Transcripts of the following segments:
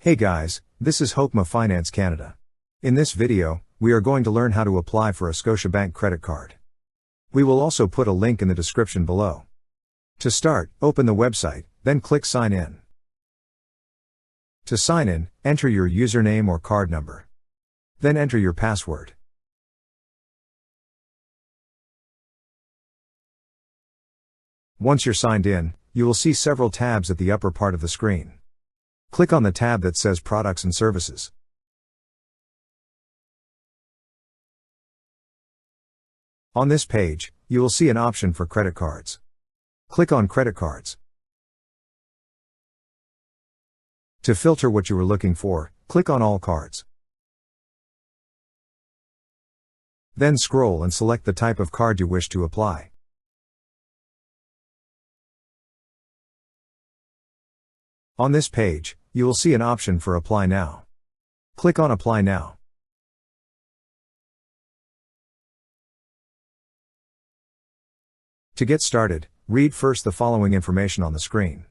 Hey guys, this is Hokma Finance Canada. In this video, we are going to learn how to apply for a Scotiabank credit card. We will also put a link in the description below. To start, open the website, then click Sign In. To sign in, enter your username or card number. Then enter your password. Once you're signed in, you will see several tabs at the upper part of the screen. Click on the tab that says Products and Services. On this page, you will see an option for credit cards. Click on Credit Cards. To filter what you are looking for, click on All Cards. Then scroll and select the type of card you wish to apply. On this page, you will see an option for Apply Now. Click on Apply Now. To get started, read first the following information on the screen.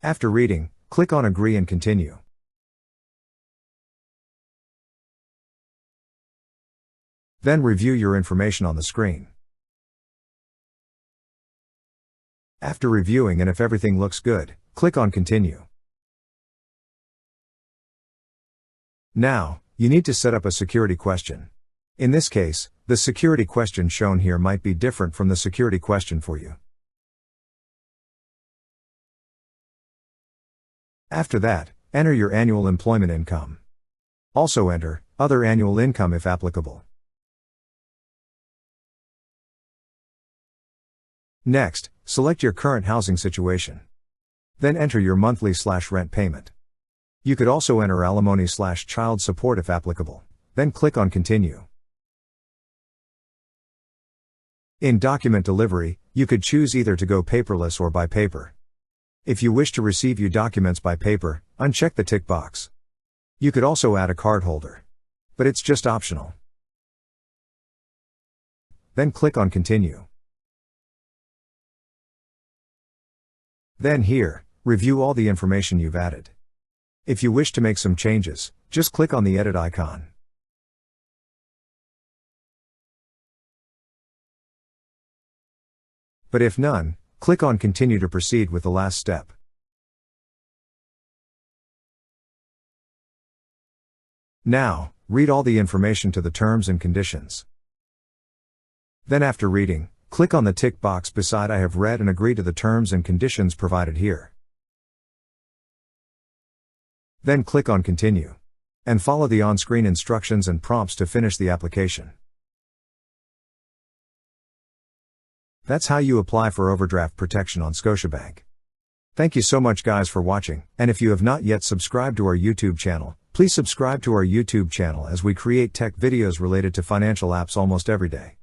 After reading, click on Agree and Continue. Then review your information on the screen. After reviewing and if everything looks good, click on Continue. Now, you need to set up a security question. In this case, the security question shown here might be different from the security question for you. After that, enter your annual employment income. Also enter other annual income if applicable. Next, select your current housing situation. Then enter your monthly/rent payment. You could also enter alimony/child support if applicable. Then click on Continue. In document delivery, you could choose either to go paperless or by paper. If you wish to receive your documents by paper, uncheck the tick box. You could also add a card holder. But it's just optional. Then click on Continue. Then here, review all the information you've added. If you wish to make some changes, just click on the edit icon. But if none, click on Continue to proceed with the last step. Now, read all the information to the terms and conditions. Then after reading, click on the tick box beside I have read and agree to the terms and conditions provided here. Then click on Continue. And follow the on-screen instructions and prompts to finish the application. That's how you apply for overdraft protection on Scotiabank. Thank you so much guys for watching, and if you have not yet subscribed to our YouTube channel, please subscribe to our YouTube channel as we create tech videos related to financial apps almost every day.